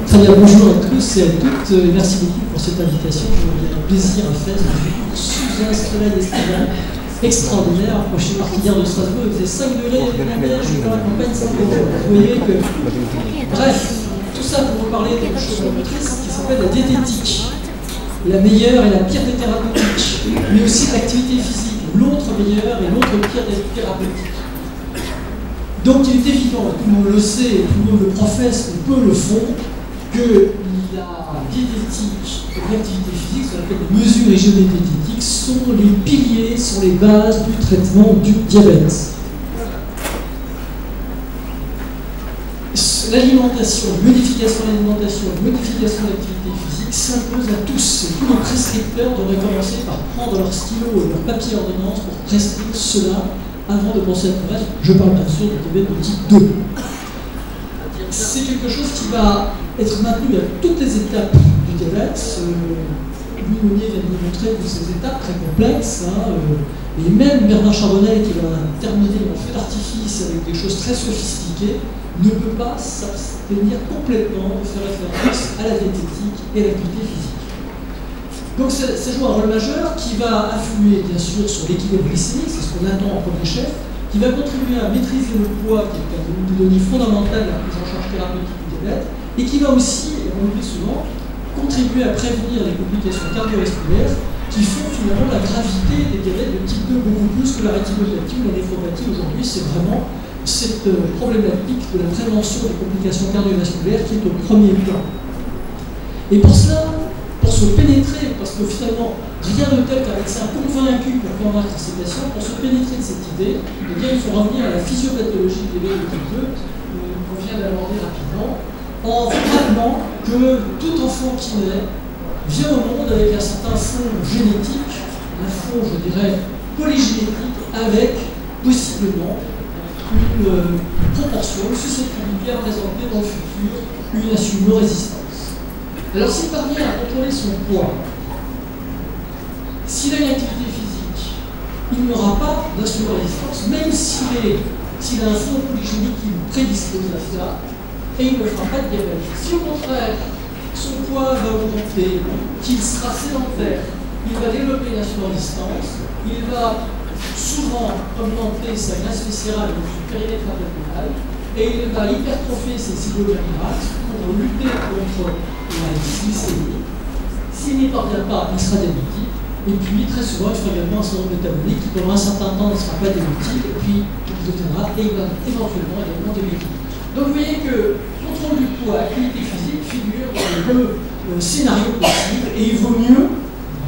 Très bien, bonjour à tous et à toutes. Merci beaucoup pour cette invitation. J'ai un plaisir à faire sous un soleil estival extraordinaire. Moi, je suis martinière de Strasbourg, il faisait 5 degrés, la neige, je suis dans la campagne, 5 degrés. Vous voyez que. Bref, tout ça pour vous parler de quelque chose de triste qui s'appelle la diététique. La meilleure et la pire des thérapeutiques, mais aussi l'activité physique, l'autre meilleure et l'autre pire des thérapeutiques. Donc il est évident, tout le monde le sait, tout le monde le professe, peu le font, que la diététique et l'activité physique, ce qu'on appelle les mesures régionales diététiques, sont les piliers, sont les bases du traitement du diabète. L'alimentation, modification de l'alimentation, modification de l'activité physique s'impose à tous. Et tous les prescripteurs devraient commencer par prendre leur stylo et leur papier ordonnance pour prescrire cela avant de penser à tout le reste. Je parle bien sûr du diabète de type 2. C'est quelque chose qui va être maintenu à toutes les étapes du diabète. Louis Monnier vient de nous montrer toutes ces étapes très complexes. Et même Bernard Charbonnet, qui va terminer en feu d'artifice avec des choses très sophistiquées, ne peut pas s'abstenir complètement de faire référence à la diététique et à l'activité physique. Donc ça joue un rôle majeur qui va influer bien sûr sur l'équilibre glycémique, c'est ce qu'on attend en premier chef, qui va contribuer à maîtriser le poids, qui est une donnée fondamentale de la prise en charge thérapeutique du diabète, et qui va aussi, et on l'oublie souvent, contribuer à prévenir les complications cardiovasculaires qui font finalement la gravité des diabètes de type 2 beaucoup plus que la rétinopathie ou la néphropathie. Aujourd'hui, c'est vraiment cette problématique de la prévention des complications cardiovasculaires qui est au premier plan. Et pour cela, pour se pénétrer, parce que finalement, rien de tel qu'un médecin convaincu pour convaincre ses patients, pour se pénétrer de cette idée, eh bien, il faut revenir à la physiopathologie des diabètes de type 2, qu'on vient d'aborder rapidement, en rappelant que tout enfant qui naît vient au monde avec un certain fond génétique, un fond, je dirais, polygénétique, avec possiblement une proportion, une susceptibilité à présenter dans le futur une insulino-résistance. Alors s'il parvient à contrôler son poids, s'il a une activité physique, il n'aura pas d'insulino-résistance, même s'il a un fond polygénique qui le prédispose à cela, et il ne fera pas de diabète. Si au contraire, son poids va augmenter, qu'il sera sédentaire, il va développer une insulino-résistance, il va souvent augmenter sa graisse viscérale dans son périmètre abdominal et il va hypertrophier ses zygomérales pour lutter contre la glycémie. S'il n'y parvient pas, il sera diabétique. Et puis, très souvent, il fera également un syndrome métabolique qui, pendant un certain temps, ne sera pas diabétique, et puis il deviendra et il va éventuellement également diabétique. Donc, vous voyez que contrôle du poids, activité physique figure dans les deux scénarios possibles, et il vaut mieux,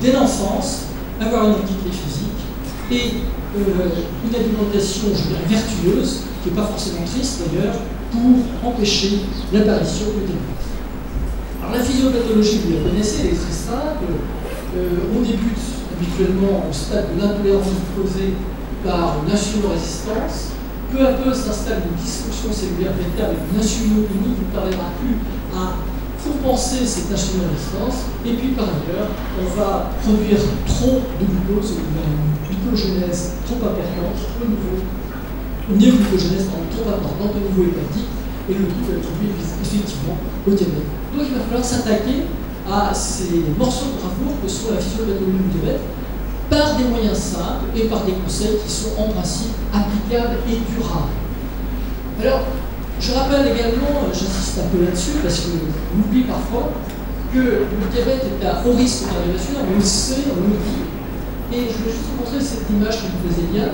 dès l'enfance, avoir une activité physique et une alimentation, je dirais, vertueuse, qui n'est pas forcément triste d'ailleurs, pour empêcher l'apparition du diabète. Alors la physiopathologie, vous la connaissez, elle est très simple. On débute habituellement au stade de l'intolérance glucosée par une insulino-résistance. Peu à peu s'installe une dysfonction cellulaire bêta avec une insulinopénie qui ne parviendra plus à compenser cette insulino-résistance. Et puis par ailleurs, on va produire trop de glucose, une glucogenèse trop importante au niveau, une néoglucogénèse trop importante au niveau hépatique, et le tout va conduire effectivement au diabète. Donc il va falloir s'attaquer à ces morceaux de bravoure que sont la physiopathologie du diabète par des moyens simples et par des conseils qui sont en principe applicables et durables. Alors, je rappelle également, j'insiste un peu là-dessus parce qu'on oublie parfois que le diabète est à haut risque cardiovasculaire, mais on le sait, on le dit. Et je vais juste vous montrer cette image qui vous plaisait bien.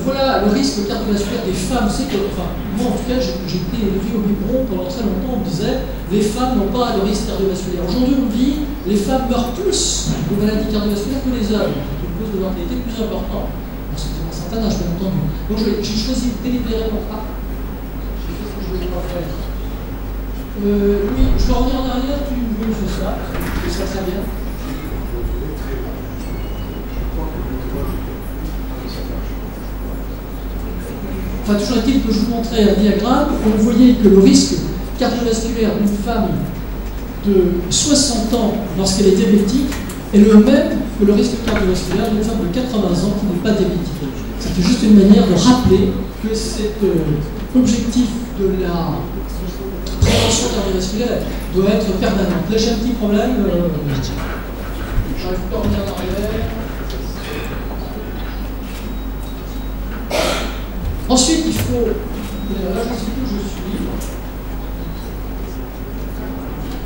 Voilà le risque cardiovasculaire des femmes. C'est que, enfin, moi en tout cas, j'ai été élevé au biberon pendant très longtemps. On me disait les femmes n'ont pas de risque cardiovasculaire. Aujourd'hui, on me dit les femmes meurent plus de maladies cardiovasculaires que les hommes. C'est une cause de mortalité plus importante. C'était un certain âge, bien entendu. Donc j'ai choisi délibérément. Ah, j'ai fait ce que je ne voulais pas faire. Oui, je vais revenir en arrière. Tu me fais ça. Je fais ça très bien. Enfin, toujours est-il que je vous montrais un diagramme où vous voyez que le risque cardiovasculaire d'une femme de 60 ans lorsqu'elle est diabétique est le même que le risque cardiovasculaire d'une femme de 80 ans qui n'est pas diabétique. C'était juste une manière de rappeler que cet objectif de la prévention cardiovasculaire doit être permanent. Là, j'ai un petit problème. J'arrive pas à revenir en arrière. Ensuite, il faut. Là, je sais où je suis.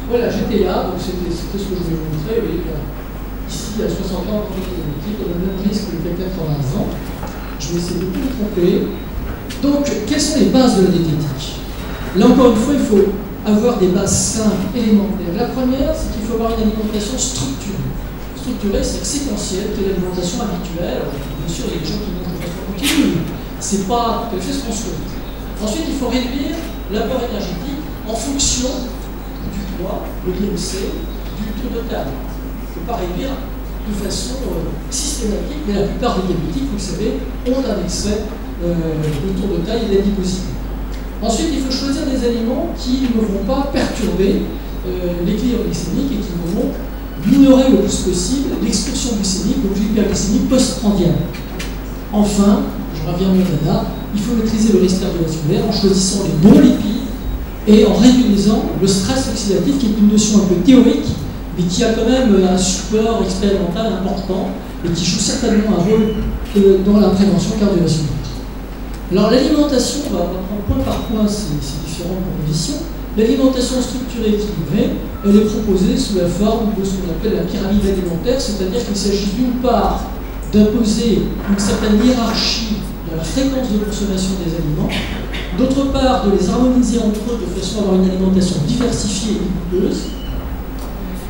Voilà, GTA, donc c'était ce que je voulais vous montrer. Oui, ici, à 60 ans, on a le même risque qu'à 80 ans. Je vais essayer de ne pas me tromper. Donc, quelles sont les bases de la diététique? Là, encore une fois, il faut avoir des bases simples, élémentaires. La première, c'est qu'il faut avoir une alimentation structurée. Structurée, c'est séquentielle, c'est l'alimentation habituelle. Alors, bien sûr, il y a des gens qui mangent de façon continue. C'est pas tout à fait ce qu'on souhaite. Ensuite, il faut réduire l'apport énergétique en fonction du poids, le IMC, du tour de table. Il ne faut pas réduire de façon systématique, mais la plupart des diabétiques, vous le savez, ont un excès de tour de taille et d'adiposité. Ensuite, il faut choisir des aliments qui ne vont pas perturber l'équilibre glycémique et qui vont minorer le plus possible l'excursion glycémique, donc l'hyperglycémie postprandiale. Enfin, je reviens à mon dada, il faut maîtriser le risque cardiovasculaire en choisissant les bons lipides et en réduisant le stress oxydatif, qui est une notion un peu théorique, mais qui a quand même un support expérimental important et qui joue certainement un rôle dans la prévention cardiovasculaire. Alors l'alimentation, on va prendre point par point ces différentes propositions. L'alimentation structurée équilibrée, elle est proposée sous la forme de ce qu'on appelle la pyramide alimentaire, c'est-à-dire qu'il s'agit d'une part d'imposer une certaine hiérarchie de la fréquence de consommation des aliments, d'autre part de les harmoniser entre eux de façon à avoir une alimentation diversifiée et goûteuse,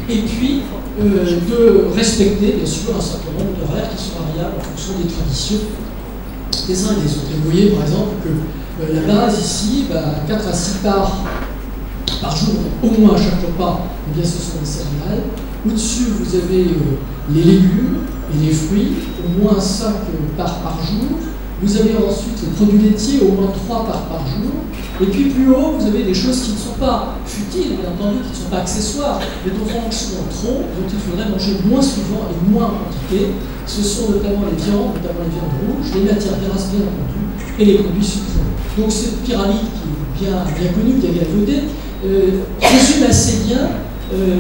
et puis de respecter bien sûr un certain nombre d'horaires qui sont variables en fonction des traditions des uns et des autres. Et vous voyez par exemple que la base ici, 4 à 6 parts par jour, au moins à chaque repas, eh bien, ce sont les céréales. Au-dessus, vous avez les légumes et les fruits, au moins 5 parts par jour. Vous avez ensuite les produits laitiers, au moins 3 parts par jour. Et puis plus haut, vous avez des choses qui ne sont pas futiles, bien entendu, qui ne sont pas accessoires, mais dont on mange souvent trop, dont il faudrait manger moins souvent et moins en quantité. Ce sont notamment les viandes rouges, les matières grasses, bien entendu, et les produits sucrés. Donc cette pyramide qui est bien connue, qui est galvaudée, résume assez bien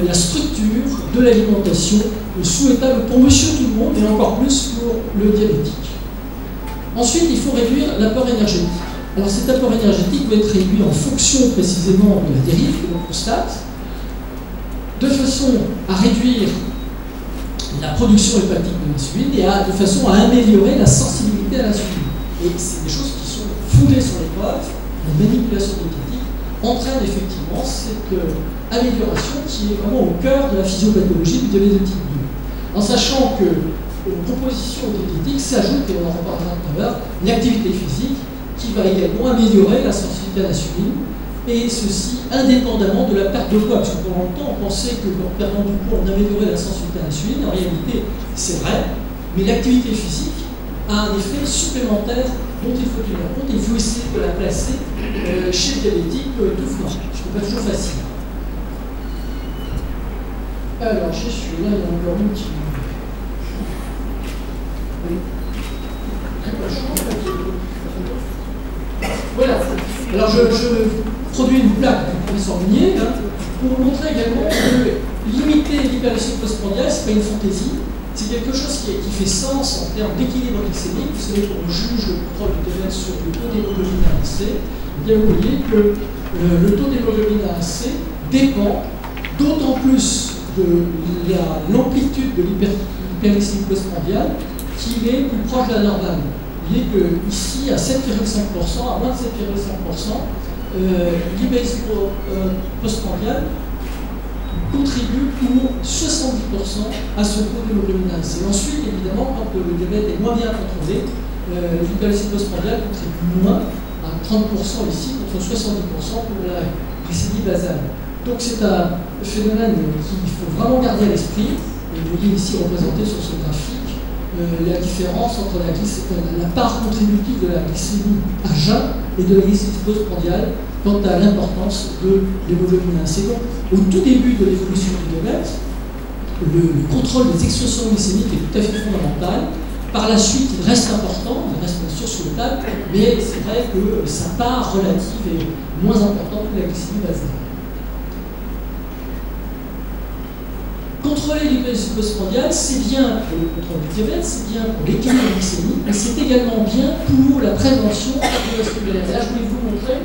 la structure de l'alimentation souhaitable pour monsieur tout le monde, et encore plus pour le diabétique. Ensuite, il faut réduire l'apport énergétique. Alors cet apport énergétique va être réduit en fonction précisément de la dérive que l'on constate, de façon à réduire la production hépatique de l'insuline et de façon à améliorer la sensibilité à l'insuline. Et c'est des choses qui sont fondées sur l'épreuve. La manipulation diététique entraîne effectivement cette amélioration qui est vraiment au cœur de la physiopathologie du diabète de type 2. En sachant que aux propositions diététiques s'ajoute, et on en reparlera tout à l'heure, l'activité physique qui va également améliorer la sensibilité à l'insuline, et ceci indépendamment de la perte de poids, parce que pendant longtemps on pensait que en perdant du poids on améliorait la sensibilité à l'insuline. En réalité c'est vrai, mais l'activité physique a un effet supplémentaire dont il faut tenir compte, et il faut essayer de la placer chez le diabétique tout venant, ce qui n'est pas toujours facile. Alors j'ai celui-là, il y a encore une qui... Voilà. Alors je produis une plaque du professeur Meunier pour vous montrer également que limiter l'hyperglycémie postprandiale, ce n'est pas une fantaisie, c'est quelque chose qui fait sens en termes d'équilibre glycémique. Vous savez qu'on juge le contrôle du diabète sur le taux d'hémoglobine A1C. Eh bien vous voyez que le taux d'hémoglobine A1C dépend d'autant plus de l'amplitude de l'hyperglycémie postprandiale qu'il est plus proche de la normale. Vous voyez qu'ici, à 7,5%, à moins de 7,5%, l'hyperglycémie postprandiale contribue pour 70% à ce taux d'hémoglobine A1C. Ensuite, évidemment, quand le diabète est moins bien contrôlé, l'hyperglycémie postprandiale contribue moins, à 30% ici, contre 70% pour la glycémie basale. Donc c'est un phénomène qu'il faut vraiment garder à l'esprit. Et vous voyez ici représenté sur ce graphique la différence entre la part contributive de la glycémie à jeun et de la glycémie postprandiale quant à l'importance de l'hémoglobine A1C. Donc, au tout début de l'évolution du diabète, le contrôle des excrétions glycémiques est tout à fait fondamental. Par la suite, il reste important, il reste bien sûr souhaitable, mais c'est vrai que sa part relative est moins importante que la glycémie basale. Contrôler l'hyperglycémie postprandiale, c'est bien pour le contrôle du diabète, c'est bien pour l'équilibre glycémique, mais c'est également bien pour la prévention cardiovasculaire. Et là, je voulais vous montrer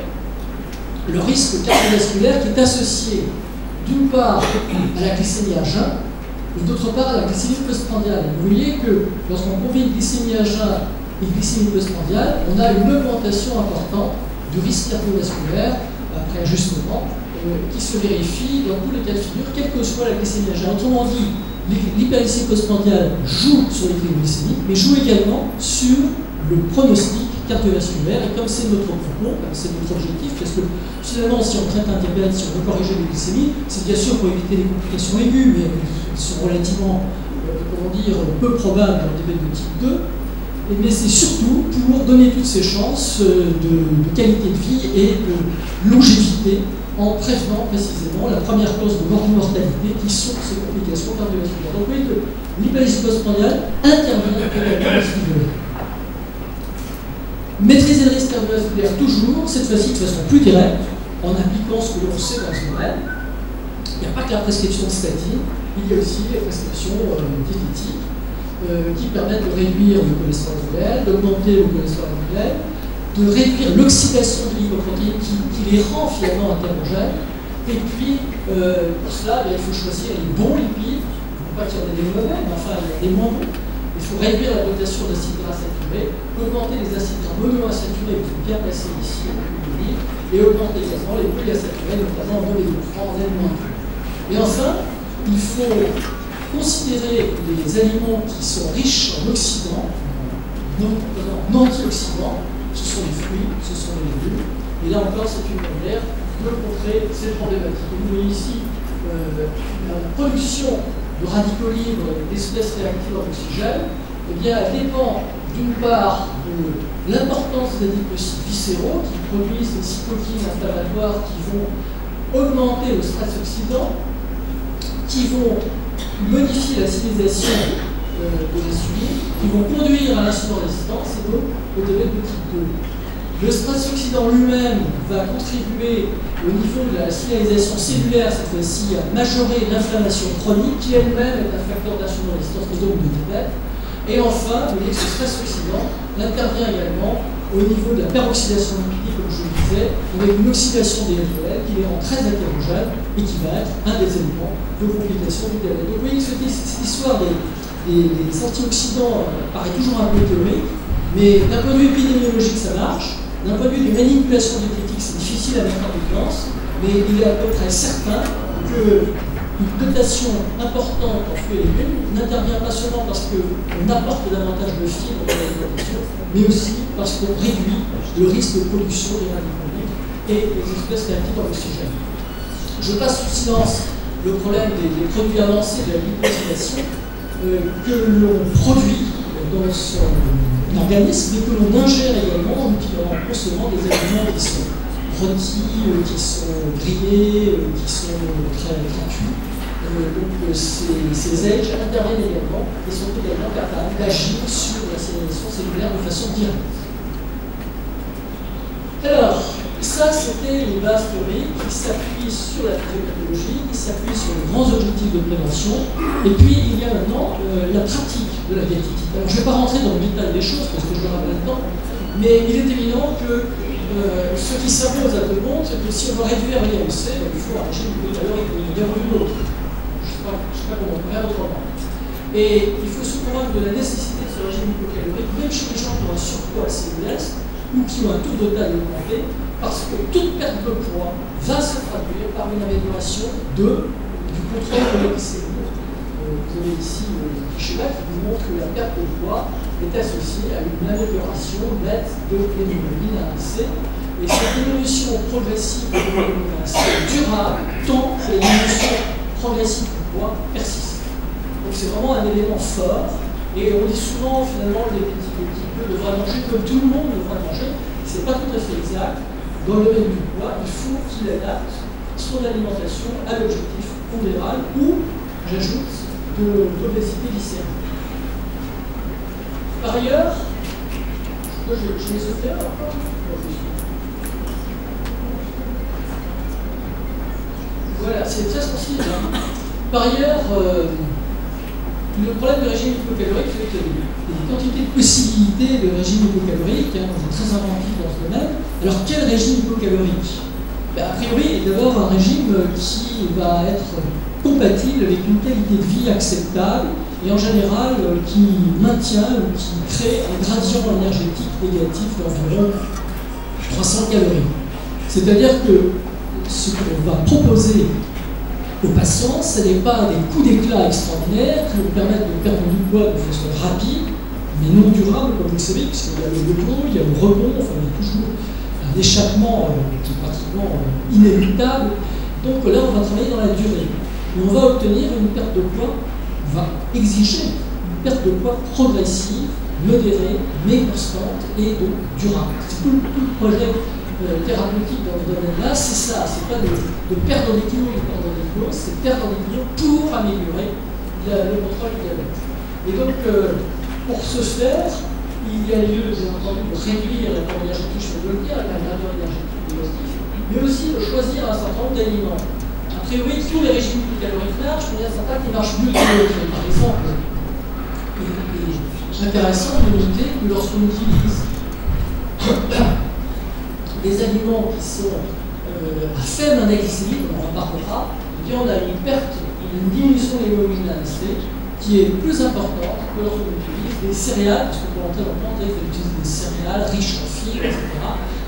le risque cardiovasculaire qui est associé d'une part à la glycémie à jeun, et d'autre part à la glycémie postprandiale. Vous voyez que lorsqu'on combine glycémie à jeun et glycémie postprandiale, on a une augmentation importante du risque cardiovasculaire, après ajustement, qui se vérifie dans tous les cas de figure, quelle que soit la glycémie à jeun. Autrement dit, l'hyperglycémie postprandiale joue sur l'équilibre glycémique, mais joue également sur le pronostic cardiovasculaire. Et comme c'est notre propos, comme c'est notre objectif, parce que finalement, si on traite un diabète, si on veut corriger les glycémies, c'est bien sûr pour éviter les complications aiguës, mais elles sont relativement, comment dire, peu probables dans le diabète de type 2. Mais c'est surtout pour donner toutes ces chances de qualité de vie et de longévité en prévenant précisément la première cause de mortalité qui sont ces complications cardiovasculaires. Donc vous voyez que l'hyperglycémie postprandiale intervient également à ce niveau-là. Maîtriser le risque cardiovasculaire toujours, cette fois-ci de façon plus directe, en appliquant ce que l'on sait dans ce domaine. Il n'y a pas que la prescription de statine, il y a aussi les prescriptions diététiques qui permettent de réduire le cholestérol LDL, d'augmenter le cholestérol LDL, de réduire l'oxydation de lipoprotéines qui les rend finalement athérogènes. Et puis, pour cela, il faut choisir les bons lipides, pas qu'il y en ait des mauvais, mais enfin, il y a des moins bons. Il faut réduire la dotation d'acides gras saturés, augmenter les acides gras monoinsaturés, qui sont bien placés ici, et augmenter également les polyinsaturés, notamment en oléophran, en N-. Et enfin, il faut considérer les aliments qui sont riches en oxydants, en antioxydants. Ce sont les fruits, ce sont les légumes. Et là encore, c'est une manière de contrer ces problématiques. Vous voyez ici la production de radicaux libres d'espèces réactives en oxygène, eh bien, elle dépend d'une part de l'importance des adipocites viscéraux qui produisent des cytokines inflammatoires qui vont augmenter le stress oxydant, qui vont modifier la civilisation de l'insuline, qui vont conduire à l'insulino-résistance et donc au diabète de type 2. Le stress oxydant lui-même va contribuer au niveau de la signalisation cellulaire, cette fois-ci, à majorer l'inflammation chronique, qui elle-même est un facteur d'insulino-résistance et donc de diabète. Et enfin, vous voyez que ce stress oxydant intervient également au niveau de la peroxydation lipidique, comme je le disais, avec une oxydation des LDL qui les rend très hétérogènes et qui va être un des éléments de complication du diabète. Donc vous voyez que cette histoire des antioxydants paraît toujours un peu théorique, mais d'un point de vue épidémiologique, ça marche. D'un point de vue de manipulation diététique, c'est difficile à mettre en évidence, mais il est à peu près certain qu'une dotation importante en fruits et légumes n'intervient pas seulement parce qu'on apporte davantage de fibres dans l'alimentation, mais aussi parce qu'on réduit le risque de production des radicaux libres et des espèces réactives en oxygène. Je passe sous silence le problème des produits avancés de la glycosylation que l'on produit dans son organisme et que l'on ingère également en consommant des aliments qui sont rôtis, qui sont grillés, qui sont très cuits. Donc ces aides interviennent également et sont également capables d'agir sur la signalisation cellulaire de façon directe. Alors, ça c'était les bases théoriques qui s'appuient sur la physiopathologie, qui s'appuient sur les grands objectifs de prévention. Et puis il y a maintenant la pratique de la diététique. Alors je ne vais pas rentrer dans le détail des choses parce que je le rappelle le temps, mais il est évident que ce qui s'impose à tout le monde, c'est que si on veut réduire l'IMC, il faut un régime hypocalorique d'un ou de l'autre. Je ne sais pas comment on peut faire autrement. Et il faut se convaincre de la nécessité de ce régime hypocalorique, même chez les gens qui ont un surpoids assez modeste ou qui ont un taux de taille augmenté, parce que toute perte de poids va se traduire par une amélioration du contrôle de la glycémie. Vous avez ici le schéma qui vous montre que la perte de poids est associée à une amélioration nette de l'hémoglobine A1C. Et cette évolution progressive de l'hémoglobine A1C est durable tant que l'évolution progressive du poids persiste. Donc c'est vraiment un élément fort. Et on dit souvent, finalement, les petits devraient manger comme tout le monde devrait manger. Ce n'est pas tout à fait exact. Dans le domaine du poids, il faut qu'il adapte son alimentation à l'objectif pondéral ou, j'ajoute, d'obésité viscérale. Par ailleurs, je vais sauter encore. Voilà, c'est très sensible. Hein. Par ailleurs, le problème du régime hypocalorique fait qu'il y a des quantités de possibilités de régime hypocalorique, hein, on est très inventif dans ce domaine. Alors quel régime hypocalorique? A priori, d'abord un régime qui va être compatible avec une qualité de vie acceptable et en général qui maintient ou qui crée un gradient énergétique négatif d'environ 300 calories. C'est-à-dire que ce qu'on va proposer aux patients, ce n'est pas des coups d'éclat extraordinaires qui vont permettre de perdre du poids de façon rapide, mais non durable, comme vous le savez, puisqu'il y a le repos, il y a le rebond, enfin il y a toujours un échappement qui est pratiquement inéluctable. Donc là, on va travailler dans la durée. Et on va obtenir une perte de poids, on va exiger une perte de poids progressive, modérée, mais constante et donc durable. C'est tout le projet thérapeutique dans ce domaine-là, c'est ça, c'est pas de perdre des kilos, c'est perdre des kilos pour améliorer le contrôle du diabète. Et donc, pour ce faire, il y a lieu, bien entendu, de réduire l'apport énergétique, je peux le dire, avec un gradient énergétique positif, mais aussi de choisir un certain nombre d'aliments. A priori, tous les régimes caloriques larges, il y a certains qui marchent mieux que d'autres. Par exemple, il est intéressant de noter que lorsqu'on utilise des aliments qui sont à faible index glycémique, on en reparlera, et on a une perte, une diminution de l'hémoglobine A1C qui est plus importante que lorsqu'on utilise des céréales, parce que pour entrer dans le temps, on utilise des céréales riches en fibres, etc.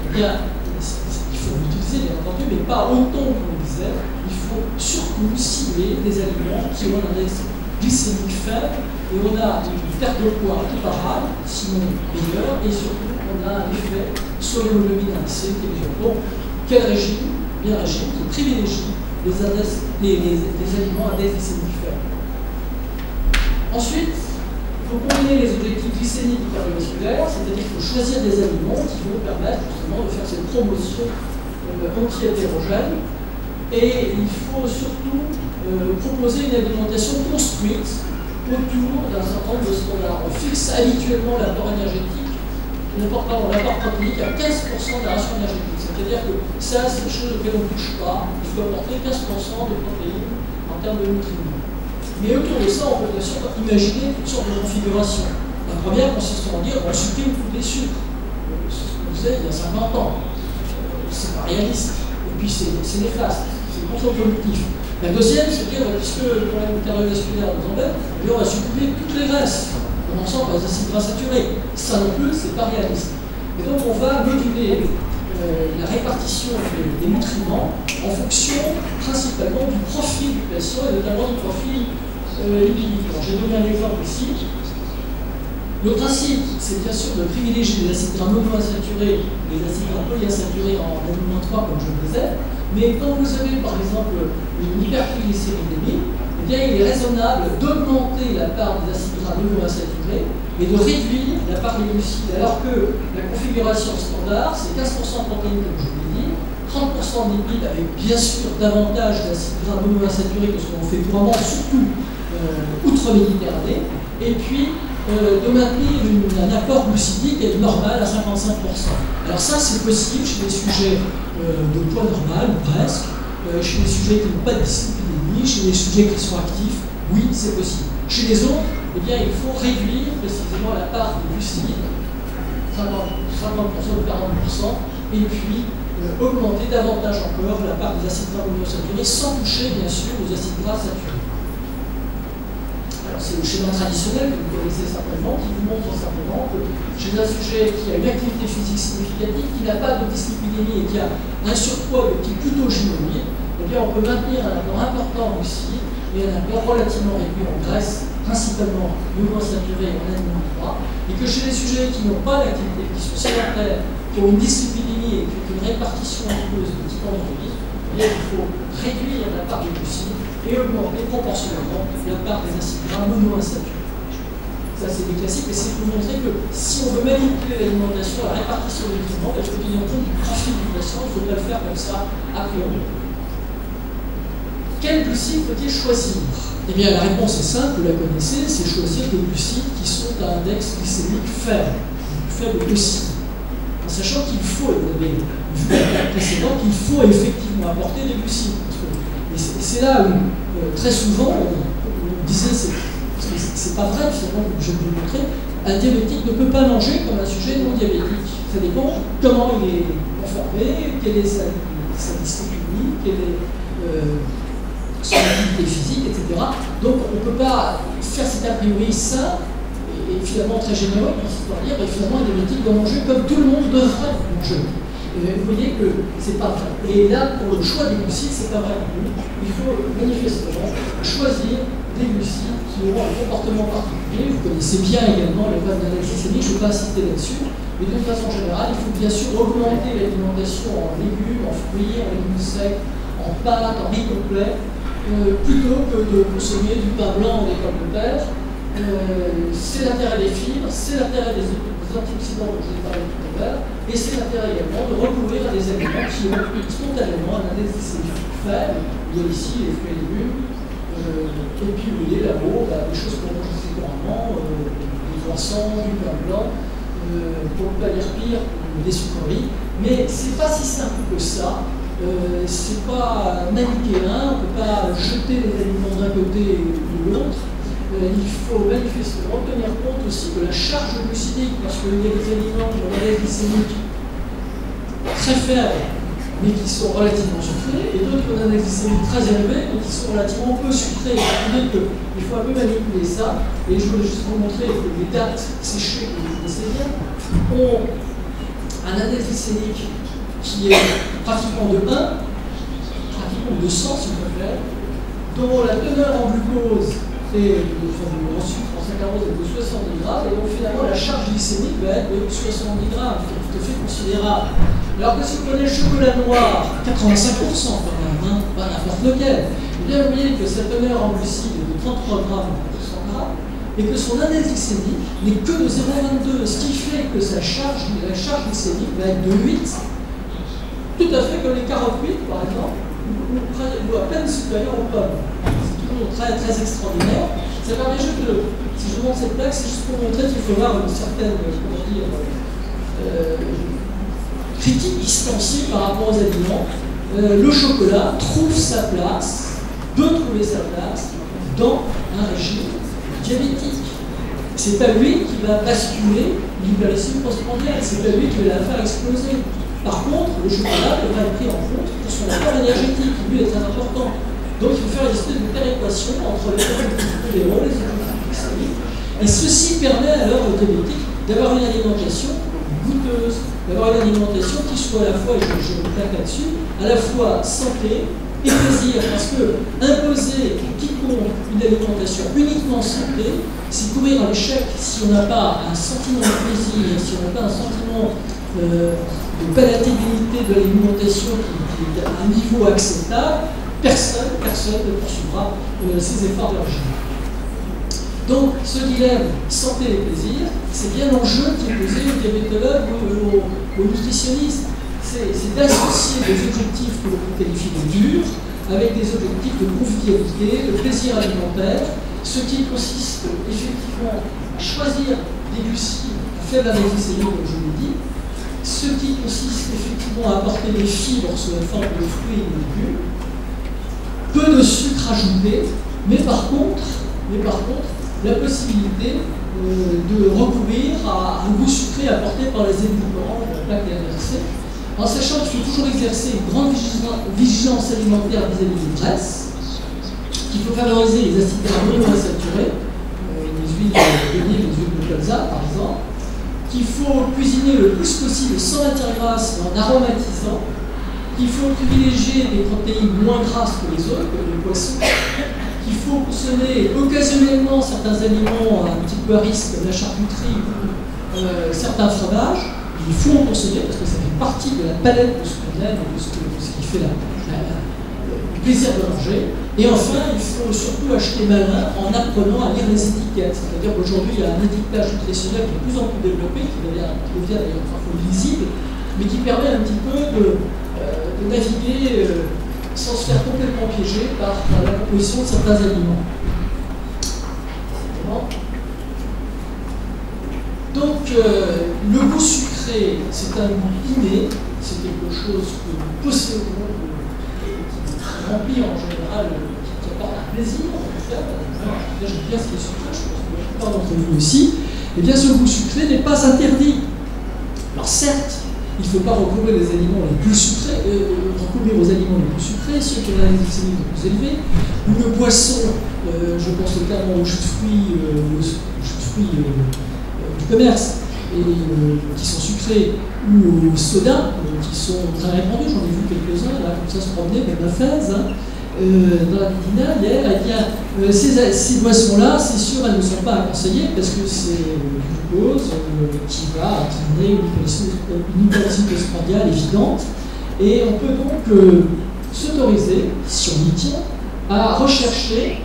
Eh bien, il faut l'utiliser, bien entendu, mais pas autant qu'on le disait. Il faut surtout cibler des aliments qui ont un index glycémique faible, et on a une perte de poids comparable, sinon meilleure, et surtout on a un effet sur l'hémoglobine A1C qui est meilleur. Donc, quel régime? Bien un régime qui privilégie les aliments à index glycémique faible. Ensuite, il faut combiner les objectifs glycémiques et cardiovasculaires, c'est-à-dire qu'il faut choisir des aliments qui vont permettre justement de faire cette promotion anti-hétérogène. Et il faut surtout proposer une alimentation construite autour d'un certain nombre de standards. On fixe habituellement l'apport énergétique, l'apport protéique à 15% de la ration énergétique. C'est-à-dire que ça, c'est des choses auxquelles on ne touche pas. Il faut apporter 15% de protéines en termes de nutriments. Mais autour de ça, on peut bien sûr imaginer toutes sortes de configurations. La première consiste à dire on supprime tous les sucres. C'est ce qu'on disait il y a 50 ans. C'est pas réaliste. Et puis c'est néfaste, c'est contre-productif. La deuxième, c'est de dire puisque le problème cardiovasculaire nous embête, on va supprimer toutes les graisses, commençant par les acides gras saturés. Ça non plus, c'est pas réaliste. Et donc on va moduler la répartition des nutriments en fonction principalement du profil du patient et notamment du profil lipidique. J'ai donné un exemple ici. Le principe, c'est bien sûr de privilégier les acides gras monoinsaturés et les acides gras polyinsaturés en aliment 3, comme je le disais. Mais quand vous avez par exemple une hypertriglycéridémie, eh bien il est raisonnable d'augmenter la part des acides gras monoinsaturés et de réduire la part des glucides, alors que la configuration standard, c'est 15% de protéines, comme je vous l'ai dit, 30% de lipides avec bien sûr davantage d'acides gras monoinsaturés que ce qu'on fait couramment, surtout outre-Méditerranée, et puis de maintenir un apport glucidique normal à 55%. Alors ça, c'est possible chez les sujets de poids normal, ou presque, chez les sujets qui n'ont pas de dyslipidémie, chez les sujets qui sont actifs, oui, c'est possible. Chez les autres, eh bien, il faut réduire précisément la part des glucides, 50% ou 40%, et puis augmenter davantage encore la part des acides gras monoinsaturés, sans toucher, bien sûr, aux acides gras saturés. C'est le schéma traditionnel que vous connaissez certainement, qui vous montre simplement que chez un sujet qui a une activité physique significative, qui n'a pas de dyslipidémie et qui a un surpoids de type plutôt juvénile, eh bien on peut maintenir un apport important en glucides et un apport relativement réduit en graisse, principalement monoinsaturée en aliment 3, et que chez les sujets qui n'ont pas d'activité, qui sont sédentaires, qui ont une dyslipidémie et qui ont une répartition adipeuse de type androïde, eh bien il faut réduire la part des glucides et augmenter proportionnellement la part des acides gras monoinsaturés. Ça, c'est des classiques, et c'est pour montrer que si on veut manipuler l'alimentation, la répartition des nutriments, il faut tenir compte du profil du patient, il ne faut pas le faire comme ça a priori. quel glucide faut-il choisir? Eh bien, la réponse est simple, vous la connaissez, c'est choisir des glucides qui sont à index glycémique faible possible. En sachant qu'il faut, vous avez vu la précédente, qu'il faut effectivement apporter des glucides. Et c'est là où, très souvent, on disait, c'est pas vrai, finalement, comme je vais vous le montrer, un diabétique ne peut pas manger comme un sujet non diabétique. Ça dépend comment il est conformé, quelle est sa discipline, quelle est son activité physique, etc. Donc on ne peut pas faire cet a priori sain et finalement très généreux, pour dire, et finalement un diabétique doit manger comme tout le monde devrait manger. Vous voyez que c'est pas vrai. Et là, pour le choix des glucides, c'est pas vrai non plus. Il faut manifestement choisir des glucides qui auront un comportement particulier. Vous connaissez bien également les problèmes d'analyse glycémique, je ne vais pas insister là-dessus. Mais d'une façon générale, il faut bien sûr augmenter l'alimentation en légumes, en fruits, en légumes secs, en pâtes, en riz complet, plutôt que de consommer du pain blanc ou des pommes de terre. C'est l'intérêt des fibres, c'est l'intérêt des antioxydants dont je vous ai parlé tout à l'heure, et c'est l'intérêt également de recourir à des aliments qui ont spontanément un index glycémique faible. Il y a ici les fruits et légumes, et puis vous voyez là-haut, des choses qu'on mange assez couramment, du croissant, du pain blanc, pour ne pas dire pire, des sucreries. Mais c'est pas si simple que ça. C'est pas manichéen, on ne peut pas jeter les aliments d'un côté ou de l'autre. Il faut manifestement tenir compte aussi de la charge glucidique, parce qu'il y a des aliments qui ont un index glycémique très faible, mais qui sont relativement sucrés, et d'autres qui ont un index glycémique très élevé, mais qui sont relativement peu sucrés. Il faut un peu manipuler ça, et je voulais juste vous montrer que les dates séchées que vous connaissez bien ont un index glycémique qui est pratiquement de 1, pratiquement de 100 si vous préférez, dont la teneur en glucose et en sucre, en saccharose est de 70 grammes, et donc finalement la charge glycémique va être de 70 grammes, qui est tout à fait considérable. Alors que si vous prenez le chocolat noir, 85% quand même, hein, pas n'importe lequel, eh bien vous voyez que sa teneur en glucides est de 33 grammes pour 100 grammes, et que son index glycémique n'est que de 0,22, ce qui fait que la charge glycémique va être de 8. Tout à fait comme les carottes cuites, par exemple, ou à peine supérieures aux pommes. C'est toujours très, très extraordinaire. Ça permet juste de, si je vous montre cette plaque, c'est juste pour montrer qu'il faut avoir une certaine, comment dire, critique distanciée par rapport aux aliments. Le chocolat trouve sa place, peut trouver sa place dans un régime diabétique. C'est pas lui qui va basculer l'hyperglycémie postprandiale, c'est pas lui qui va la faire exploser. Par contre, le chocolat devra être pris en compte pour son apport énergétique, qui lui est très important. Donc il faut faire une espèce de péréquation entre les objectifs pondéraux, les objectifs glycémiques, et ceci permet alors aux diabétiques d'avoir une alimentation goûteuse, d'avoir une alimentation qui soit à la fois, et je me plaque là-dessus, à la fois santé et plaisir, parce que imposer à quiconque une alimentation uniquement santé, c'est courir à l'échec si on n'a pas un sentiment de plaisir, si on n'a pas un sentiment de palatabilité de l'alimentation qui est à un niveau acceptable, personne ne poursuivra ces efforts de régime. Donc, ce dilemme santé et plaisir, c'est bien l'enjeu qui est posé aux diabétologues ou aux nutritionnistes. C'est d'associer des objectifs que l'on peut qualifier de durs avec des objectifs de convivialité, de plaisir alimentaire, ce qui consiste effectivement à choisir des glucides à faible index glycémique, comme je l'ai dit, ce qui consiste effectivement à apporter des fibres sous la forme de fruits et de légumes, peu de sucre ajouté, mais par contre la possibilité de recourir à un goût sucré apporté par les édulcorants de la plaque inversée, en sachant qu'il faut toujours exercer une grande vigilance alimentaire vis-à-vis des graisses, qu'il faut favoriser les acides gras monoinsaturés, les huiles d'olive, les huiles de colza par exemple, qu'il faut cuisiner le plus possible sans matière grasse et en aromatisant, qu'il faut privilégier des protéines moins grasses que les autres, comme les poissons, qu'il faut consommer occasionnellement certains aliments un petit peu à risque, comme la charcuterie ou certains fromages. Il faut en consommer parce que ça fait partie de la palette de ce qu'on aime, de ce qui fait le plaisir de manger. Et enfin, il faut surtout acheter malin en apprenant à lire les étiquettes. C'est-à-dire qu'aujourd'hui, il y a un étiquetage nutritionnel qui est de plus en plus développé, qui devient d'ailleurs parfois lisible, mais qui permet un petit peu de naviguer sans se faire complètement piéger par la composition de certains aliments. Donc, le goût sucré, c'est un goût inné, c'est quelque chose que nous possédons, qui remplit en général, qui apporte un plaisir, en tout cas. J'aime bien ce qui est sucré, je pense que la plupart d'entre vous aussi. Eh bien, ce goût sucré n'est pas interdit. Alors, certes, il ne faut pas recourir aux aliments les plus sucrés, ceux qui ont un indice glycémique le plus élevé, ou le poisson, je pense notamment aux jus de fruits, du commerce, et, qui sont sucrés, ou aux sodas, qui sont très répandus, j'en ai vu quelques-uns, là, comme ça se promener, même la Fès, dans la Médina, hier, eh bien, ces boissons-là, c'est sûr, elles ne sont pas à conseiller, parce que c'est du glucose qui va entraîner une hyperglycémie postprandiale évidente, et on peut donc s'autoriser, si on y tient, à rechercher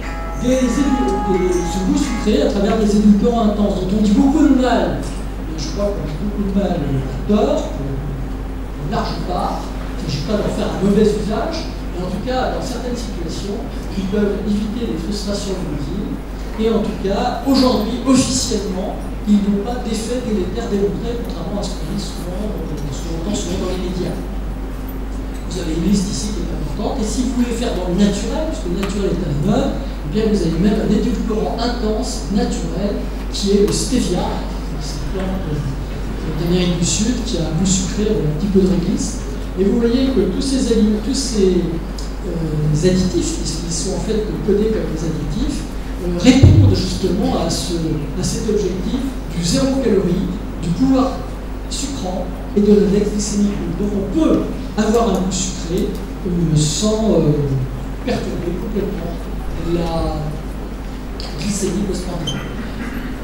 ce goût sucré à travers des édulcorants intenses dont on dit beaucoup de mal, et je crois qu'on dit beaucoup de mal à tort, pour une large part. Il ne s'agit pas d'en faire un mauvais usage, mais en tout cas, dans certaines situations, ils peuvent éviter les frustrations inutiles, et en tout cas, aujourd'hui, officiellement, ils n'ont pas d'effet délétère démontré, contrairement à ce qu'on dit souvent, souvent dans les médias. Vous avez une liste ici qui est importante, et si vous voulez faire dans le naturel, puisque le naturel est à la mode, eh bien vous avez même un édulcorant intense, naturel, qui est le stevia, c'est une plante d'Amérique du Sud, qui a un goût sucré avec un petit peu de réglisse. Et vous voyez que tous ces additifs, puisqu'ils sont en fait codés comme des additifs, répondent justement à cet objectif du zéro calorie, du pouvoir sucrant et de l'index glycémique. Donc on peut avoir un goût sucré sans perturber complètement la glycémie postprandiale.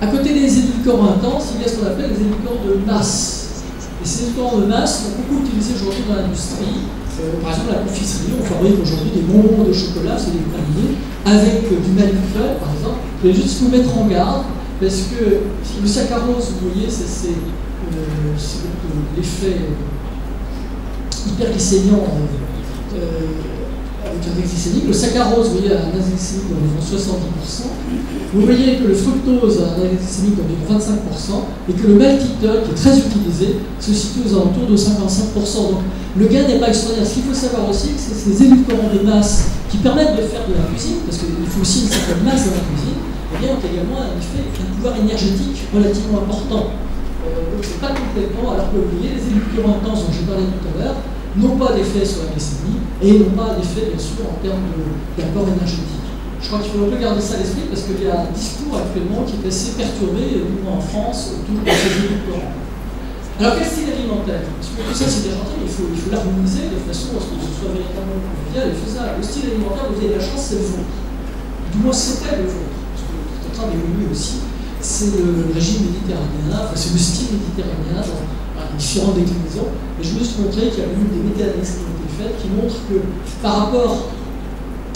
À côté des édulcorants intenses, il y a ce qu'on appelle les édulcorants de masse. Et ces édulcorants de masse sont beaucoup utilisés aujourd'hui dans l'industrie. Par exemple, la confiserie, on fabrique aujourd'hui des bonbons de chocolat, c'est des praliné, avec du maltitol, par exemple. Je vais juste vous mettre en garde, parce que le saccharose, vous voyez, c'est l'effet hyperglycémiant avec l'index glycémique. Le saccharose, vous voyez, a un index glycémique d'environ 70%. Vous voyez que le fructose a un index glycémique d'environ 25%, et que le maltitol, qui est très utilisé, se situe aux alentours de 55%. Donc le gain n'est pas extraordinaire. Ce qu'il faut savoir aussi, c'est que ces édulcorants de masse qui permettent de faire de la cuisine, parce qu'il faut aussi une certaine masse dans la cuisine, eh bien, ont également un pouvoir énergétique relativement important. Donc c'est pas complètement, alors que vous voyez, les édulcorants intenses dont j'ai parlé tout à l'heure n'ont pas d'effet sur la glycémie et n'ont pas d'effet, bien sûr, en termes d'apport énergétique. Je crois qu'il faut un peu garder ça à l'esprit parce qu'il y a un discours actuellement qui est assez perturbé, du moins en France, autour de ces édulcorants. Alors quel style alimentaire? Parce que tout ça c'est bien gentil, mais il faut l'harmoniser de façon à ce que ce soit véritablement convivial et faisable. Le style alimentaire, vous avez la chance, c'est le vôtre. Du moins c'était le vôtre, parce que c'est en train d'évoluer aussi. C'est le régime méditerranéen, enfin c'est le style méditerranéen dans différentes déclinaisons. Et je veux juste montrer qu'il y a eu des méta-analyses qui ont été faites qui montrent que par rapport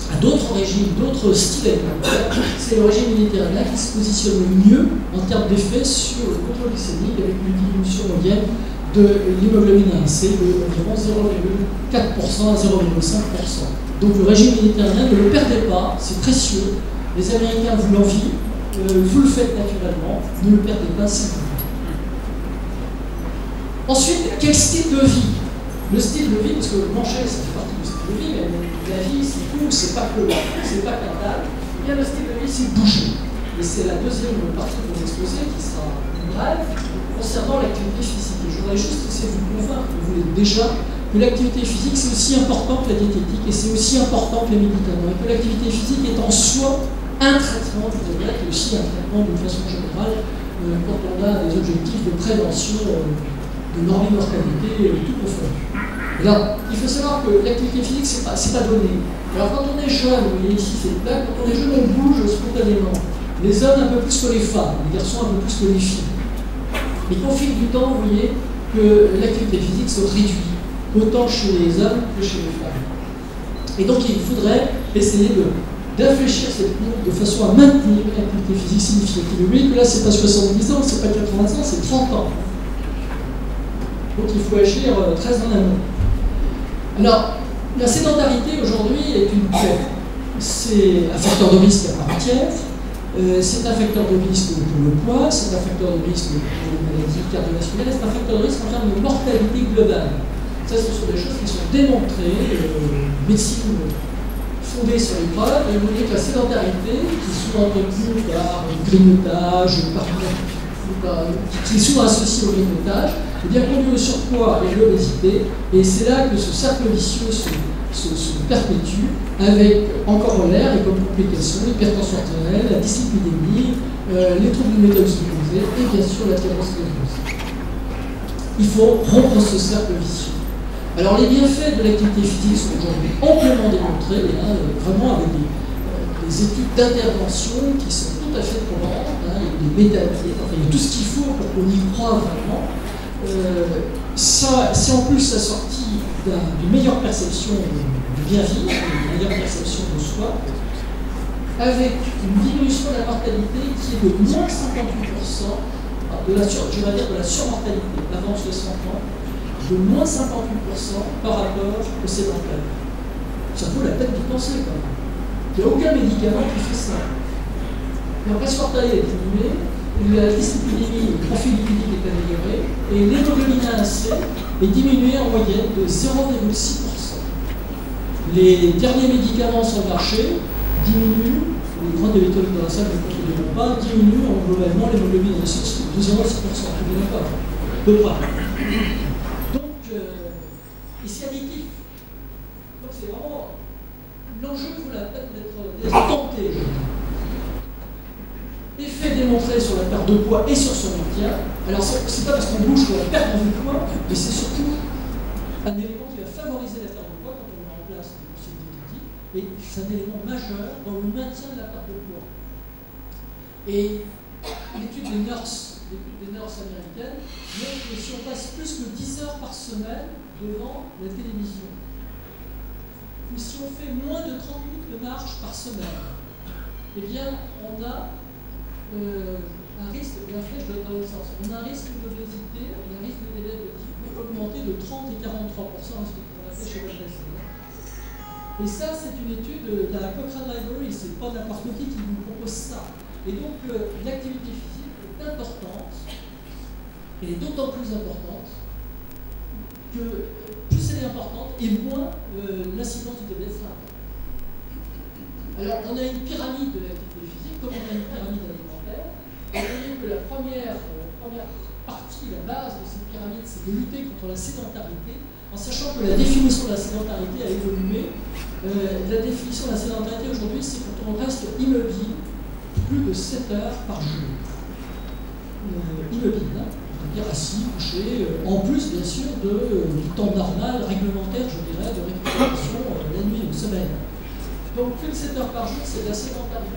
à d'autres régimes, d'autres styles alimentaires, c'est le régime méditerranéen qui se positionne le mieux en termes d'effet sur le contrôle glycémique avec une diminution moyenne de l'hémoglobine A1C de environ 0,4% à 0,5%. Donc le régime méditerranéen, ne le perdez pas, c'est précieux. Les Américains vous l'envient. Vous le faites naturellement, ne le perdez pas simplement. Ensuite, quel style de vie? Le style de vie, parce que manger, ça fait partie du style de vie, mais la vie, c'est tout, c'est pas que c'est pas qu'un dalle. Eh bien, le style de vie, c'est bouger. Et c'est la deuxième partie de mon exposé qui sera brève concernant l'activité physique. Et je voudrais juste essayer de vous convaincre, vous l'êtes déjà, que l'activité physique, c'est aussi important que la diététique, et c'est aussi important que les médicaments, et que l'activité physique est en soi un traitement du diabète et aussi un traitement d'une façon générale quand on a des objectifs de prévention de morbi-mortalité tout confondu. Alors, il faut savoir que l'activité physique, c'est pas donné. Alors, quand on est jeune, vous voyez ici c'est plat, quand on est jeune, on bouge spontanément. Les hommes un peu plus que les femmes, les garçons un peu plus que les filles. Et qu'au fil du temps, vous voyez que l'activité physique se réduit, autant chez les hommes que chez les femmes. Et donc, il faudrait essayer d'infléchir cette courbe de façon à maintenir une activité physique significative. Vous voyez que là, c'est pas 70 ans, c'est pas 80 ans, c'est 30 ans. Donc il faut agir très en amont. Alors, La sédentarité aujourd'hui est c'est un facteur de risque à part entière. C'est un facteur de risque pour le poids, c'est un facteur de risque pour les maladies cardiovasculaires, c'est un facteur de risque en termes de mortalité globale. Ça, ce sont des choses qui sont démontrées, médecine fondée sur les preuves, et vous voyez que la sédentarité, qui est souvent entretenue par le grignotage, qui est souvent associée au grignotage, eh bien, conduit au surpoids et à l'obésité, et c'est là que ce cercle vicieux se perpétue, avec en corollaire et comme complication l'hypertension artérielle, la dyslipidémie, les troubles du métabolisme glucosé et bien sûr l'athérosclérose. Il faut rompre ce cercle vicieux. Alors les bienfaits de l'activité physique sont aujourd'hui amplement démontrés, vraiment avec des études d'intervention qui sont tout à fait courantes, il y a des méta-analyses, enfin il y a tout ce qu'il faut pour qu'on y croie vraiment. C'est en plus assorti d'une meilleure perception du bien-vivre, d'une meilleure perception de soi, avec une diminution de la mortalité qui est de moins 58%, de la surmortalité avant 60 ans, de moins 58% par rapport au sédentaire. Ça vaut la peine d'y penser quand même. Il n'y a aucun médicament qui fait ça. La pression artérielle est diminuée, la dyslipidémie, le profil lipidique est amélioré, et l'hémoglobine A1C est diminuée en moyenne de 0,6%. Les derniers médicaments sur le marché diminuent, les grands délétériques dans la salle ne contrôleront pas, diminuent globalement l'hémoglobine A1C de 0,6%, pas, de près. Donc, et c'est additif. Donc c'est vraiment, l'enjeu vaut la peine d'être tenté. Effet démontré sur la perte de poids et sur son maintien. Alors, c'est pas parce qu'on bouge qu'on va perdre du poids, mais c'est surtout un élément qui va favoriser la perte de poids quand on met en place des conseils diététiques, et c'est un élément majeur dans le maintien de la perte de poids. Et l'étude des nurses américaines montre que si on passe plus que 10 heures par semaine devant la télévision, ou si on fait moins de 30 minutes de marche par semaine, eh bien, on a un risque, la flèche doit être dans le sens, on a un risque d'obésité et un risque de diabète qui peut augmenter de 30 et 43% respectivement. La flèche est redressée. Et ça, c'est une étude de la Cochrane Library, c'est pas n'importe qui vous propose ça. Et donc, l'activité physique est importante, et d'autant plus importante que plus elle est importante, et moins l'incidence du diabète sera importante. Alors, on a une pyramide de l'activité physique, comme on a une pyramide alimentaire. Vous voyez que la première partie, la base de cette pyramide, c'est de lutter contre la sédentarité, en sachant que la définition de la sédentarité a évolué. La définition de la sédentarité aujourd'hui, c'est quand on reste immobile plus de 7 heures par jour. Immobile, c'est-à-dire assis, couché, en plus, bien sûr, du temps normal, réglementaire, je dirais, de récupération la nuit ou semaine. Donc, plus de 7 heures par jour, c'est de la sédentarité.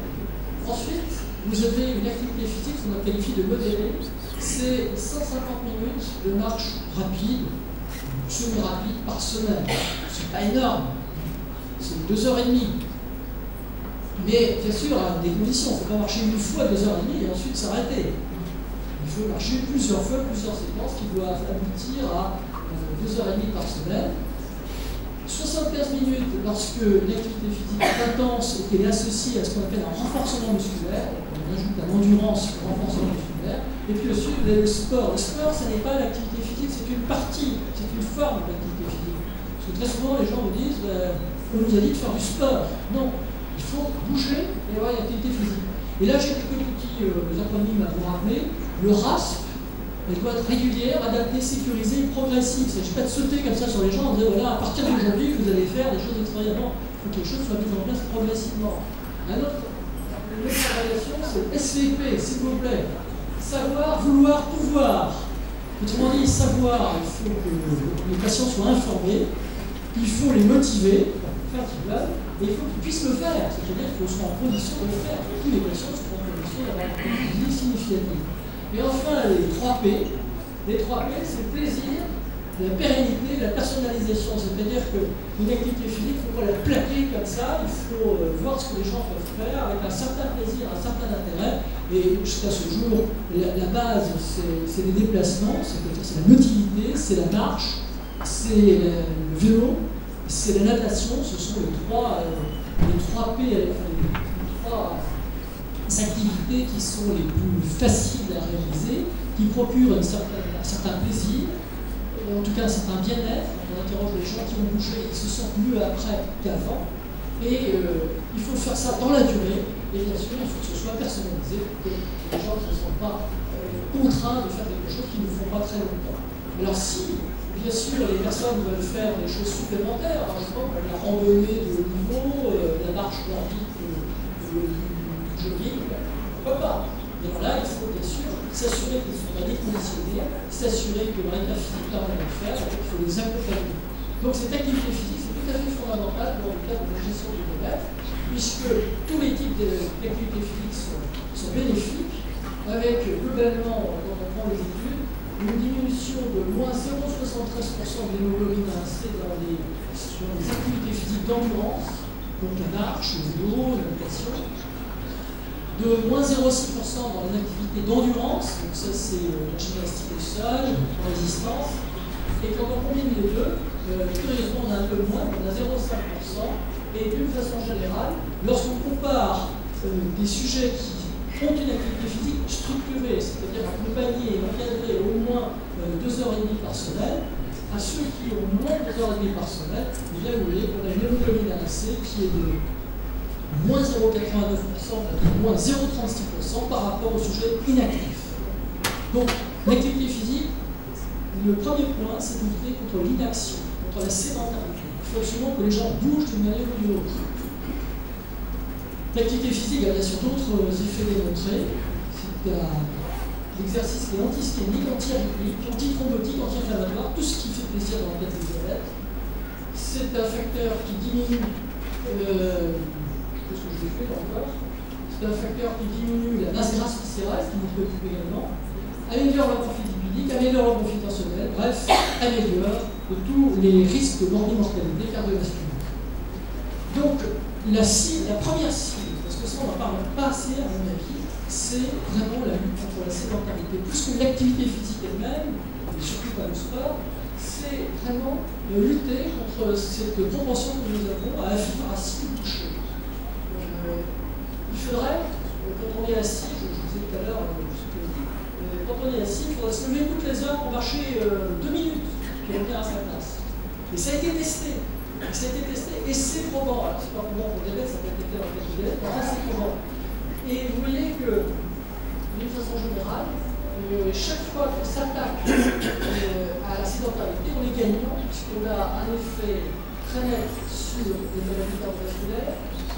Ensuite, vous avez une activité physique qu'on a qualifiée de modérée, c'est 150 minutes de marche rapide, semi-rapide par semaine. C'est pas énorme, c'est 2h30. Mais bien sûr, à des conditions, il ne faut pas marcher une fois 2h30 et ensuite s'arrêter. Il faut marcher plusieurs fois, plusieurs séquences qui doivent aboutir à 2h30 par semaine. 75 minutes lorsque l'activité physique est intense et qu'elle est associée à ce qu'on appelle un renforcement musculaire, on ajoute à l'endurance au renforcement musculaire, et puis ensuite vous avez le sport. Le sport, ce n'est pas l'activité physique, c'est une partie, c'est une forme de l'activité physique. Parce que très souvent les gens me disent, on nous a dit de faire du sport. Non, il faut bouger et avoir une activité physique. Et là j'ai quelques petits acronymes à vous rappeler. Le RASP, elle doit être régulière, adaptée, sécurisée, progressive. Il ne s'agit pas de sauter comme ça sur les gens en disant voilà, à partir d'aujourd'hui, vous allez faire des choses extraordinairement. Il faut que les choses soient mises en place progressivement. Une autre variation, c'est SVP, s'il vous plaît. Savoir, vouloir, pouvoir. Autrement dit, savoir, il faut que les patients soient informés, il faut les motiver pour faire ce qu'ils veulent, et il faut qu'ils puissent le faire. C'est-à-dire qu'il faut se en condition de le faire. Tous les patients sont en condition d'avoir une activité significative. Et enfin, les 3 P. Les 3 P, c'est le plaisir, la pérennité, la personnalisation. C'est-à-dire qu'une activité physique, il ne faut pas la plaquer comme ça, il faut voir ce que les gens peuvent faire avec un certain plaisir, un certain intérêt. Et jusqu'à ce jour, la base, c'est les déplacements, c'est la motilité, c'est la marche, c'est le vélo, c'est la natation, ce sont les trois P, les trois activités qui sont les plus faciles à réaliser, qui procurent un certain plaisir, en tout cas un certain bien-être. On interroge les gens qui ont bougé, ils se sentent mieux après qu'avant. Et il faut faire ça dans la durée, et bien sûr, il faut que ce soit personnalisé, pour que les gens ne soient pas contraints de faire quelque chose qu'ils ne font pas très longtemps. Alors si, bien sûr, les personnes veulent faire des choses supplémentaires, par exemple la randonnée de haut niveau, la marche nordique, du jogging, pourquoi pas? Et alors là, il faut bien sûr s'assurer qu'ils sont bien déconditionnés, s'assurer que l'état physique permet de le faire, et qu'il faut les accompagner. Donc cette activité physique, c'est tout à fait fondamental dans le cadre de la gestion du bien-être, puisque tous les types d'activités physiques sont bénéfiques, avec globalement, quand on prend les études, une diminution de moins 0,73% de l'hémoglobine A1C dans les activités physiques d'endurance, donc la marche, le vélo, la natation, de moins 0,6% dans les activités d'endurance, donc ça c'est la gymnastique au sol, la résistance, et quand on combine les deux, curieusement on a un peu moins, on a 0,5%, et d'une façon générale, lorsqu'on compare des sujets qui ont une activité physique structurée, c'est-à-dire accompagnée et encadrée au moins 2h30 par semaine, à ceux qui ont moins de 2h30 par semaine, eh bien vous voyez qu'on a une hémoglobine A1C qui est de moins 0,89%, moins 0,36% par rapport au sujet inactif. Donc l'activité physique, le premier point, c'est de lutter contre l'inaction, contre la sédentarité. Il faut absolument que les gens bougent d'une manière ou d'une autre. L'activité physique a bien sûr d'autres effets démontrés. C'est l'exercice qui est anti-ischémique, anti-arythmique, anti-thrombotique, anti-inflammatoire, tout ce qui fait plaisir dans la tête des diabètes. C'est un facteur qui diminue, qu'est-ce que je vais faire encore? C'est un facteur qui diminue la masse grasse viscérale, ce qui nous préoccupe également, améliore la profil lipidique, améliore la profil tensionnelle, bref, améliore tous les risques de mortalité cardiovasculaire. Donc, la première cible, parce que ça on n'en parle pas assez à mon avis, c'est vraiment la lutte contre la sédentarité. Plus que l'activité physique elle-même, et surtout pas le sport, c'est vraiment lutter contre cette propension que nous avons à vivre assis ou couché. Il faudrait, quand on est assis, je vous disais tout à l'heure, quand on est assis, il faudrait se lever toutes les heures pour marcher 2 minutes, puis revenir à sa place. Et ça a été testé. Et c'est probant. Alors, c'est pas probant pour le diabète, ça peut être fait dans le cas du diabète, mais c'est probant. Et vous voyez que, d'une façon générale, chaque fois qu'on s'attaque à la sédentarité, on est gagnant, puisqu'on a un effet très net sur les maladies cardiovasculaires,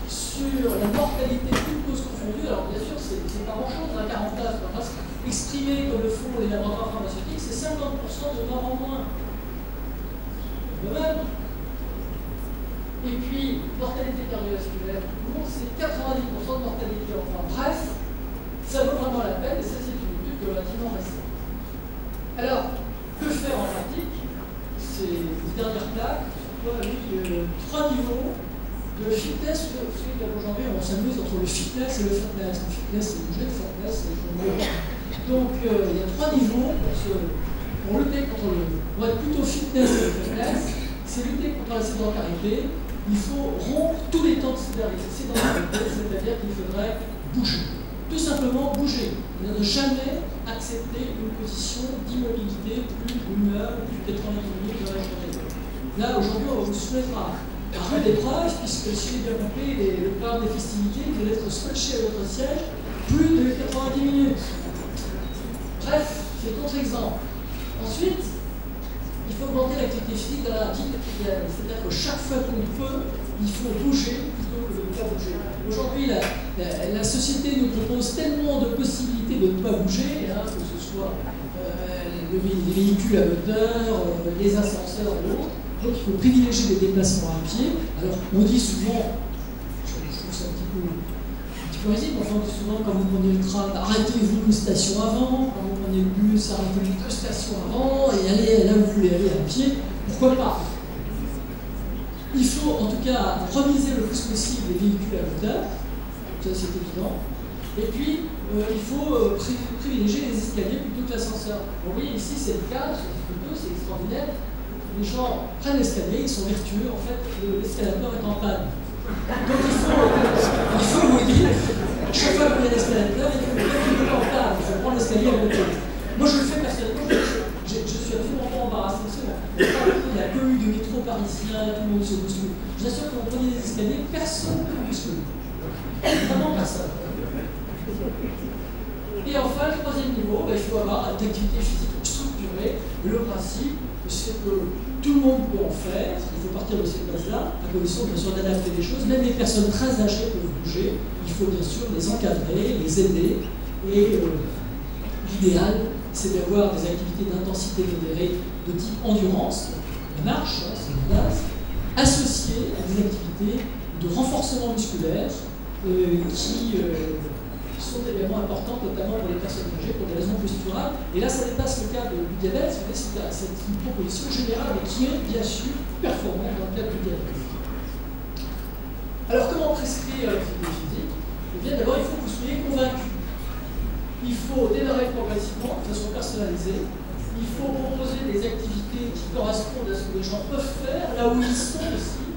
sur la mortalité, toutes causes confondues. Alors, bien sûr, c'est pas grand-chose, 40 places, exprimé comme le font les laboratoires pharmaceutiques, c'est 50% de morts en moins. De même. Et puis, mortalité cardiovasculaire, c'est 90% de mortalité. Enfin bref, ça vaut vraiment la peine, et ça c'est une étude relativement récente. Alors, que faire en pratique? C'est une dernière plaque, avec 3 niveaux de fitness. Vous savez qu'aujourd'hui on s'amuse entre le fitness et le fitness. Le fitness c'est bouger, le fitness c'est jouer. Donc il y a 3 niveaux pour lutter contre on va être plutôt fitness que le fitness. C'est lutter contre la sédentarité. Il faut rompre tous les temps de sédentarité, c'est-à-dire qu'il faudrait bouger. Tout simplement bouger. Ne jamais accepter une position d'immobilité plus d'une heure, plus de 90 minutes dans la journée. Là, aujourd'hui, on va vous soumettre à rude épreuve, puisque si j'ai bien compris, le programme des festivités va être scotché à votre siège plus de 90 minutes. Bref, c'est contre-exemple. Ensuite, il faut augmenter l'activité physique dans la vie quotidienne. C'est-à-dire que chaque fois qu'on peut, il faut bouger plutôt que de ne pas bouger. Aujourd'hui, la société nous propose tellement de possibilités de ne pas bouger, hein, que ce soit les véhicules à moteur, les ascenseurs et autres. Donc il faut privilégier les déplacements à pied. Alors on dit souvent, je trouve ça un petit peu risible, enfin on dit souvent quand vous prenez le train, arrêtez-vous une station avant, quand vous prenez le bus, arrêtez-vous 2 stations avant et allez là où vous voulez aller à pied, pourquoi pas? Il faut en tout cas remiser le plus possible les véhicules à moteur, ça c'est évident. Et puis il faut privilégier les escaliers plutôt que l'ascenseur. Vous voyez ici c'est le cas, sur cette photo, c'est extraordinaire. les gens prennent l'escalier, ils sont vertueux, en fait, l'escalator est en panne. Donc il faut vous dire, chaque fois qu'il y a l'escalator, il faut qu'il est en panne, il faut prendre l'escalier à côté. Moi je le fais personnellement, je suis absolument pas embarrassé. Il n'y a que eu de métro parisien, tout le monde se bouscule. Je vous assure que quand vous prenez des escaliers, personne ne vous bouscule. Vraiment personne. Et enfin, le troisième niveau, il faut avoir une activité physique structurée. Le principe, c'est que tout le monde peut en faire. Il faut partir de cette base-là, à condition bien sûr d'adapter les choses. Même les personnes très âgées peuvent bouger. Il faut bien sûr les encadrer, les aider. Et l'idéal, c'est d'avoir des activités d'intensité modérée de type endurance, la marche, c'est une base, associées à des activités de renforcement musculaire qui sont également importantes, notamment pour les personnes âgées, pour des raisons posturales. Et là, ça dépasse le cadre du diabète, c'est une proposition générale, mais qui est bien sûr performante dans le cadre du diabète. Alors, comment prescrire l'activité physique? Eh bien, d'abord, il faut que vous soyez convaincu. Il faut démarrer progressivement, de façon personnalisée. Il faut proposer des activités qui correspondent à ce que les gens peuvent faire, là où ils sont aussi.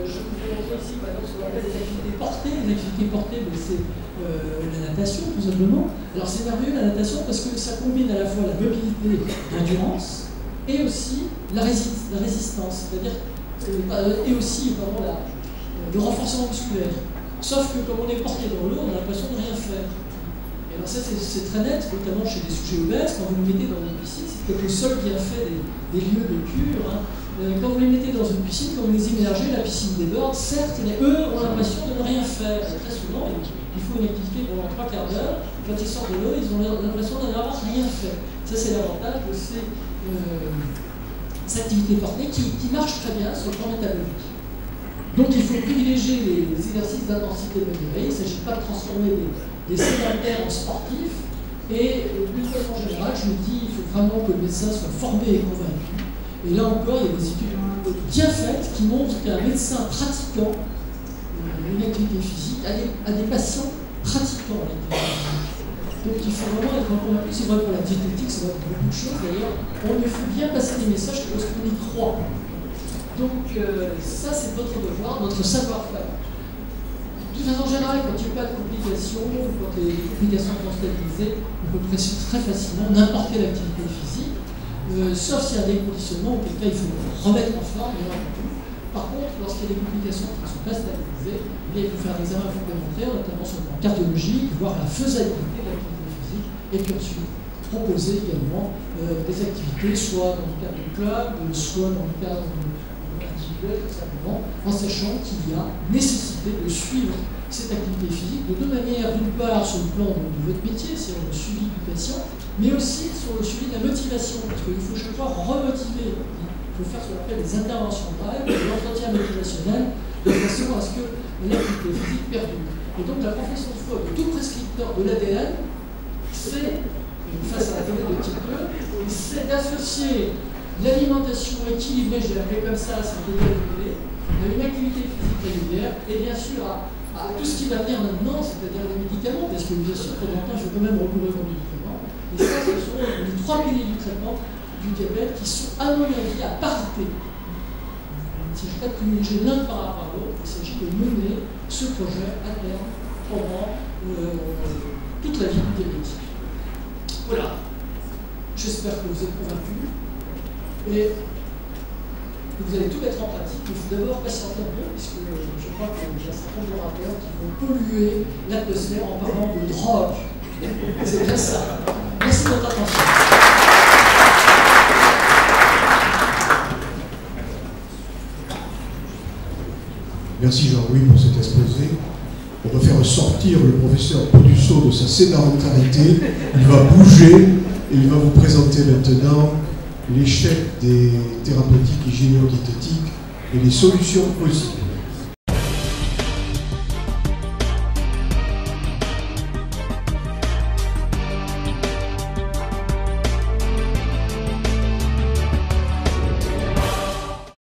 Je vous montrer ici, par exemple, ce qu'on appelle des activités portées. Les activités portées, c'est la natation, tout simplement. Alors, c'est merveilleux, la natation, parce que ça combine à la fois la mobilité, l'endurance, et aussi la résistance, c'est-à-dire, et aussi, le renforcement musculaire. Sauf que, comme on est porté dans l'eau, on a l'impression de rien faire. Alors ça, c'est très net, notamment chez des sujets obèses. Quand vous les mettez dans une piscine, c'est peut-être le seul bienfait des lieux de cure. Hein. Quand vous les mettez dans une piscine, quand vous les immergez, la piscine déborde, certes, mais eux ont l'impression de ne rien faire. Et très souvent, il faut une activité pendant 3 quarts d'heure. Quand ils sortent de l'eau, ils ont l'impression de n'avoir rien fait. Ça, c'est l'avantage de ces activités portées qui marchent très bien sur le plan métabolique. Donc il faut privilégier les exercices d'intensité modérée. Il ne s'agit pas de transformer des sédentaires en sportifs. Et d'une façon générale, je me dis, il faut vraiment que le médecin soit formé et convaincu. Et là encore, il y a des études bien faites qui montrent qu'un médecin pratiquant une activité physique a des patients pratiquant l'activité physique. Donc il faut vraiment être convaincu. C'est vrai pour la diététique, c'est vrai pour beaucoup de choses d'ailleurs. On lui fait bien passer des messages parce qu'on y croit. Donc ça, c'est notre devoir, notre savoir-faire. De façon générale, quand il n'y a pas de complications, quand les complications sont stabilisées, on peut presque très facilement n'importe quelle activité physique, sauf s'il y a des conditionnements, auquel cas il faut remettre en forme, bien entendu. Par contre, lorsqu'il y a des complications qui ne sont pas stabilisées, il faut faire un examen complémentaire, notamment sur le plan cardiologique, voir la faisabilité de l'activité physique, et puis ensuite proposer également des activités, soit dans le cadre du club, soit dans le cadre individuel, tout simplement, en sachant qu'il y a nécessité de suivre cette activité physique de deux manières. D'une part, sur le plan de votre métier, c'est le suivi du patient, mais aussi sur le suivi de la motivation, parce qu'il faut chaque fois remotiver. Il faut faire ce qu'on appelle des interventions brèves, de l'entretien motivationnel, de façon à ce que l'activité physique perdure. Et donc la profession de foi de tout prescripteur de l'ADN, c'est, face à la théorie de type 2, c'est d'associer l'alimentation équilibrée, je l'ai appelé comme ça, c'est une activité physique régulière, et bien sûr à tout ce qui va venir maintenant, c'est-à-dire les médicaments, parce que bien sûr, de temps en temps, il faut quand même recourir aux médicaments. Et ça, ce sont les 3 piliers du traitement du diabète qui sont, à mon avis, à parité. Il ne s'agit pas de privilégier l'un par rapport à l'autre, il s'agit de mener ce projet à terme pendant toute la vie du diabétique. Voilà. J'espère que vous êtes convaincus. Et vous allez tout mettre en pratique, mais il faut d'abord patienter un peu, puisque je crois qu'il y a un certain nombre d'orateurs qui vont polluer l'atmosphère en parlant de drogue. C'est bien ça. Merci de votre attention. Merci Jean-Louis pour cet exposé. On va faire sortir le professeur Peduceau de sa sédentarité. Il va bouger et il va vous présenter maintenant l'échec des thérapeutiques hygiéno-diététiques et les solutions possibles.